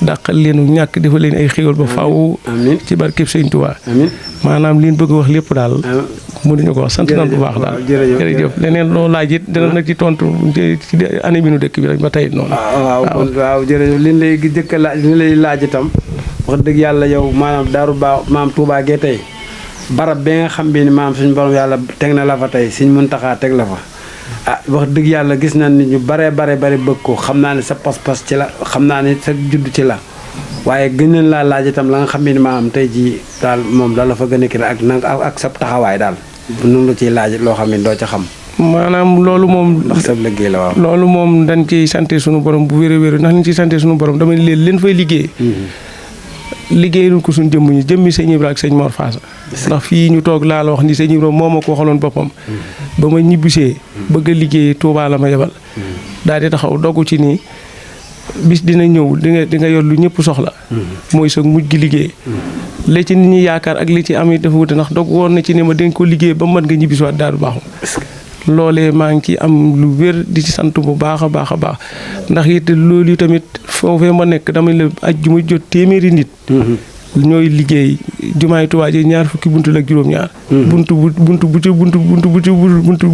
dàqal leenu ñàkk defal leen ay xéewal ba faaw ci barkeb Sëñ Tuubaa maanaam liñ bëgg wax lépp daal mënuñu ko wax sant nañ bu baax daal jërëjëf leneen loo laaj it dina nag ci tontu ci année bi nu dëkk bi rek ba tey noonu waaw jërëjëf liñ lay jëkk laaj liñ lay laaj itam wax dëgg yàlla yow maanaam Daaru Baax maam Touba gee tey barab bi nga xam bi ni maam suñu borom yàlla teg na la fa tey Sëñ Muntaxa teg la fa wax dëgg yàlla gis nañ ni ñu bare bëgg ko xam naa ne sa pas-pas ci la xam naa ne sa judd ci la waaye gën nañ laa laaj itam la nga xam ne maanaam tey jii daal moom daal la fa gën a kii ak sa taxawaay daal nu la ciy laaj loo xam ne doo ca xam maanaam loolu moom ndax sa liggéey la waaw loolu moom dañ ciy sant suñu borom bu wér ndax liñ ciy sant suñu borom dama leen fay liggéey liggéeyul ko suñu jëmmi sëñ Ibra ak sëñ Mor Faasa ndax fii ñu toog laa la wax ni sëñ Ibra moo ma ko waxaloon boppam ba ma ñibbisee bëgg a liggéey Touba la ma yebal daal di taxaw doggu ci nii bis dina ñëw di nga yor lu ñëpp soxla mooy sa mujj gi liggéey li ci nit ñi yaakaar ak li ci am dafa wute ndax dog woon na ci ne ma dañ ko liggéey ba mën nga ñibbisiwaat Daaru Baaxum loolee maa ngi ci am lu wér di ci sant bu baax a baax ndax it loolu tamit foofee ma nekk dama la ajjuma jot téeméeri nit ñooy liggéey jumaay Tuubaa ji 20 buntu ak juróom-ñaar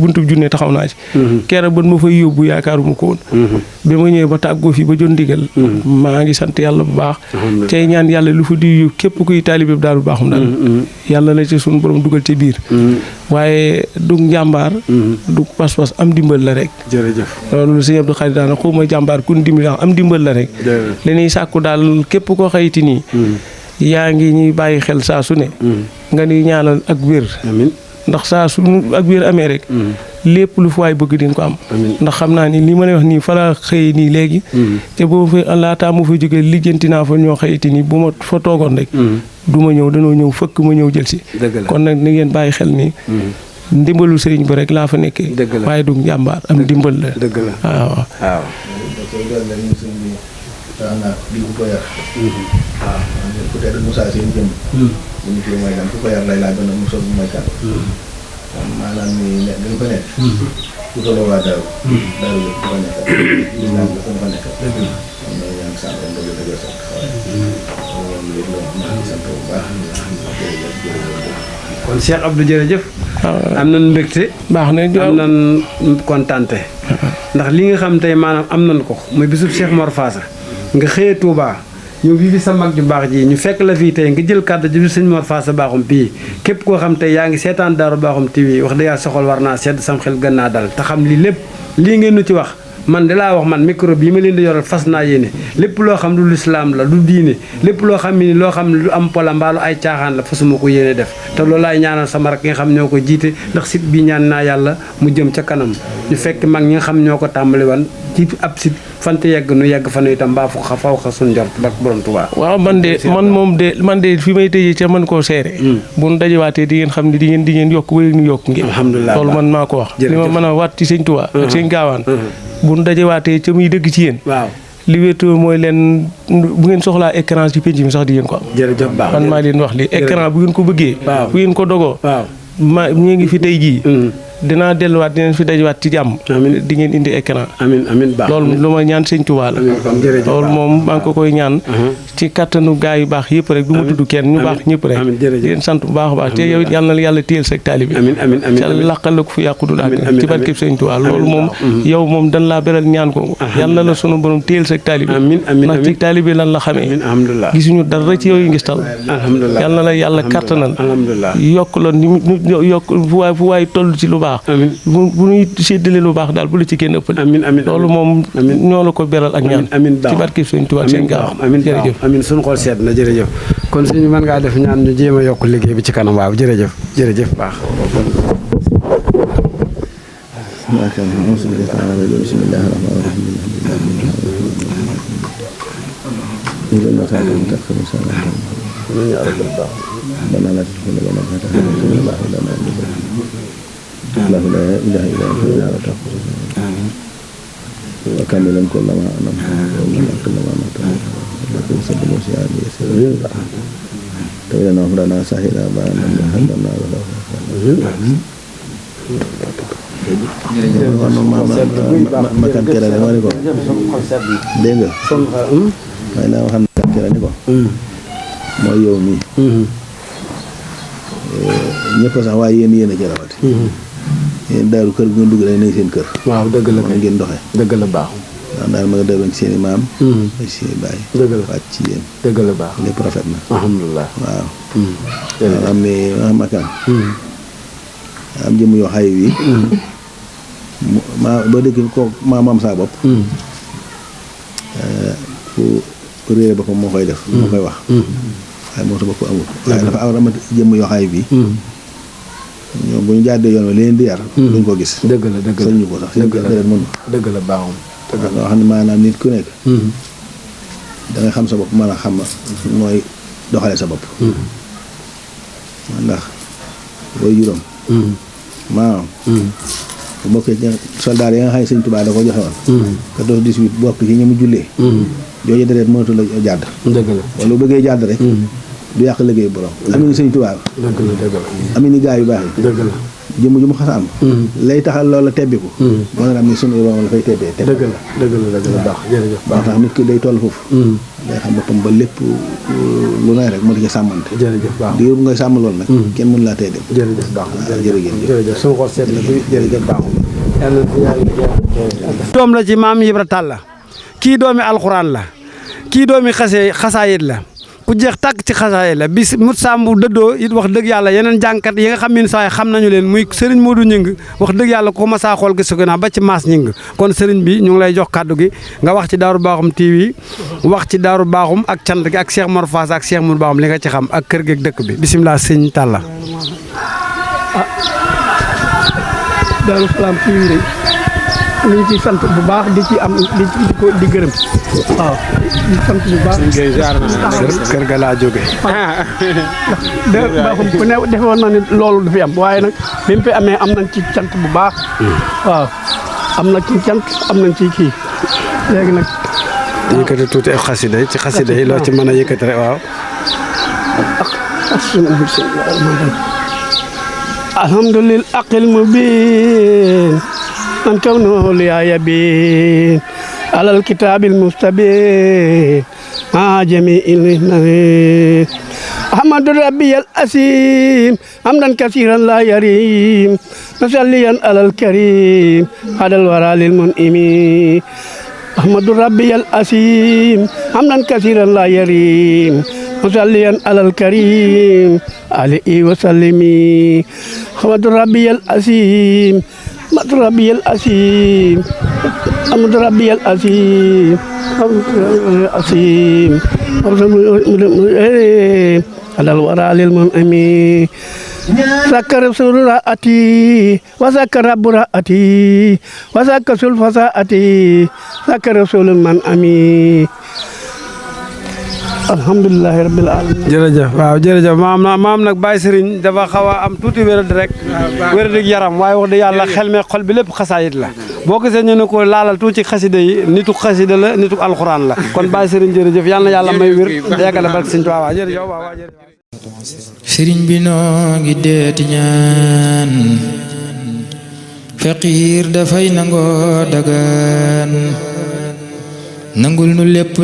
buntu junne taxaw naa ci keroog ban ma fay yóbbu yaakaaruma ko woon bi ma ñëwee ba tàggoo fi ba jot ndigal maa ngi sant yàlla bu baax cay ñaan yàlla lu fa di képp kuy taalibe Daaru Baaxum daal yàlla la ci suñu borom dugal ci biir waaye du njàmbaar du pas-pas am dimbal la rek jërëjëf loolu sëñ Abdou Khadre daana xawma jàmbaar kun dimbal am dimbal la rek li ñuy sàkku daal képp koo xayti nii yaa ngi ñuy bàyyi xel saa su ne nga ni ñaanal ak wér ndax saa su ak wér amee rek lépp lu fa waay bëgg din ko am ndax xam naa ni li ma lay wax nii fa la xëy nii léegi te boo fa laataa mu fa jógee lijjanti naa fa ñoo xëyti nii bu ma fa toogoon rek du ma ñëw danoo ñëw fëkk ma ñëw jël si kon nag ni ngeen bàyyi xel ni ndimbalu sëriñ bi rek laa fa nekkee waaye du njàmbaar am ndimbal la waaw daanaka di ko yar. waaw peut-être Moussa seen jëm. bu ñu koy mooy lan ku ko yar lay laaj ba nag Moussa bu mooy kan. maanaam ni ne dañu ko nekk. ku tolloo waa Daaru. Daaru yëpp ku ko nekk. islam la ku ko nekk. dëgg la. am na ñaan sant dëgg dëgg sant. kon Cheikh Abdou jërëjëf. am nañ mbégte. baax na am nañ kontante. ndax li nga xam tey maanaam am nañ ko muy bisub Cheikh Mor Faasa nga xëyee Touba ñëw bii fi sa mag ju baax ji ñu fekk la fii tey nga jël kàddu ji bi sëñ Mor Faasa Bakhoum bii képp koo xam tey yaa ngi seetaan Daaru Bakhoum TV wax dëgg yàlla soxol war naa sedd sam xel gën naa dal te xam lii lépp lii ngeen nu ci wax man de laa wax man micro bii ma leen di yoral fas naa yéene lépp loo xam lu lislaam la du diine lépp loo xam ni loo xam ne lu am pola mbaalu ay caaxaan la fasuma ko yéene def te loolu laay ñaanal sama rak nga xam ñoo ko jiite ndax sit bi ñaan naa yàlla mu jëm ca kanam ñu fekk mag ñi nga xam ñoo ko tàmbali wan ci ab sit fante yegg nu yegg fa nu itam mbaa fu xa faw xa suñ njort ba borom Tuubaa waaw man de fi may tëjee ca man koo seere bu nu dajewaatee di ngeen xam ne di ngeen yokk wéy ñu yokk ngeen alhamdulilah loolu man maa ko wax li ma mën a waat ci sëñ Tuubaa ak sëñ Gaawaan bu nu dajewaatee ca muy dëgg ci yéen waaw li wéetoo mooy leen bu ngeen soxlaa écran ci penc mi sax di ngeen ko am jërëjëf baax man maa leen wax li écran bu ngeen ko bëggee bu ngeen ko dogoo ma ñu ngi fi tey jii dinaa delluwaat dinañ fi dajewaat ci jàmm di ngeen indi écran amiin baax loolu lu ma ñaan sëñ Tuubaa la loolu moom maa ngi ko koy ñaan ci kattanu gaa yu baax yëpp rek du ma tudd kenn ñu baax ñëpp rek di leen sant bu baax a baax te yow it yàlla na yàlla téyel sa taalibe bi ca laqal la ko fu yàqu du daak ci barkeb sëñ Tuubaa loolu moom yow moom dan laa beral ñaan ko yàlla na la sunu borom téyel sa taalibe ndax ci taalibe lan la xamee gisuñu dara ci yow yi ngis tal yàlla na la yàlla kattanal yokk la ni yokk fu waay toll ci lu baax bu ñuy séddale lu baax daal bu la ci génn ëppal loolu moom ñoo la ko beral ak ñaan ci barkeb sëñ Tuubaa sëñ Gaaw jërëjëf amiin suñu xool seet na jërëjëf kon suñu mën ngaa def ñaan ñu jéem a yokk liggéey bi ci kanam waaw jërëjëf baax وكملا كل ما أنعمت كل ما أنعمت لكن سبب وسيار يسير تبينا أمرنا سهلا بأن نحبنا ma kan kera ne ma ne ko dégg nga may naa waxan kan kera ne ko mooy yow mii ñëpp sax waaye yéen a jarawati yéen daaru kër bu ngeen dugg day nekk seen kër waaw dëgg la moom ngeen doxee dëgg la baax ndax daal ma nga daloon ci seen i maam ak seen i baay dëgg la wàcc ci yéen dëgg la baax lépp rafet na alhamdulilah waaw am ne makan am jëm yoo xay wi ma ba dëkk ko maam saa bopp ku réere boppam moo koy def moo koy wax waaye moo sa bopp amul waaye dafa am jëm yoo xay bi ñoom bu ñu jàddee yoon wi leen di yar duñ ko gis dëgg la sañ ñu ko sax seen deret mënu dëgg la baaxum nga xam ne maanaam nit ku nekk da nga xam sa bopp mën a xam nooy doxale sa bopp ndax booy juróom maanaam bu bokkee ci soldaar yi nga xam ne sëñ Tuubaa da ko joxe woon 14 18 bokk ci ñi mu jullee jooju deret mënatu la jàdd dëgg la wala bu bëggee jàdd rek du yàq liggéey borom ami ni sëñ Tuubaa dëgg la ami ni gaa yu baax yi dëgg la jëmm ju mu xas am lay taxal loola tebbiku moo na am ni sunu borom la fay tebbee dëgg la baax jërëjëf baax tax nit ki day toll foofu day xam boppam ba lépp lu nay rek moo di ci sàmmante jërëjëf baax di bu ngay sàmm loolu nag kenn mën laa tey dem jërëjëf baax jërëjëf suñu xol seet na jërëjëf baaxul doom la ci maam Ibra Talla kii doomi alxuraan la kii doomi xasaayit la ku jeex tàkk ci xasaayit la bis mut sàmbu dëddoo it wax dëgg yàlla yeneen jànkat yi nga xam ne saa xam nañu leen muy Serigne Modou Ñing wax dëgg yàlla ko ma saa xool gis ko naa ba ci maas Ñing kon Serigne bi ñu ngi lay jox kàddu gi nga wax ci Daaru Bakhoum TV wax ci Daaru Bakhoum ak cant gi ak Cheikh Mor Fass ak Cheikh Modou Bakhoum li nga ci xam ak kër gi ak dëkk bi bisimilah sëñ Talla. Daaru Salaam TV rek ñu ngi ciy sant bu baax di ci am di gërëm waaw di sant bu baax. kër ga laa jóge ndax Bakhoum ku ne defoon na ni loolu du fi am waaye nag bi mu fi amee am nañ ci cant bu baax. waaw am na ci cant am nañ ci kii léegi nag. yëkkati tuuti ak xasida yi ci xasida yi loo ci mën a yëkkati rek waaw. alhamdulillah aqil mubin an kawnu liya yabin alal kitabil mustabin ma jami'il nabi أحمد ربي الأسيم حمدا كثيرا لا يريم مصليا على الكريم على الورى للمنئم أحمد ربي الأسيم حمدا كثيرا لا يريم مصليا على الكريم عليه وسلم أحمد ربي الأسيم أحمد ربي الأسيم أحمد ربي الأسيم الأسيم على الورى للمنعم ذكر رسول رأتي وذكر رب رأتي وذكر سلفساءتي ذكر رسول المنعم alhamdulilah rabbil alamin. jërëjëf waaw jërëjëf maam nag Baye Serigne dafa xaw a am tuuti wéradi rek wéradi yaram waaye wax dëgg yàlla xel me xol bi lépp xasaayit la boo gisee ñu ne ko laalal tuuti xasida yi nitu xasida la nitu alxuraan la kon Baye Serigne jërëjëf yal na yàlla may wér yeggale barke Serigne Touba waaw jërëjëf waaw jërëjëf. Serigne bi noo ngi deeti ñaan faqiir dafay nangoo dagaan nangul nu lépp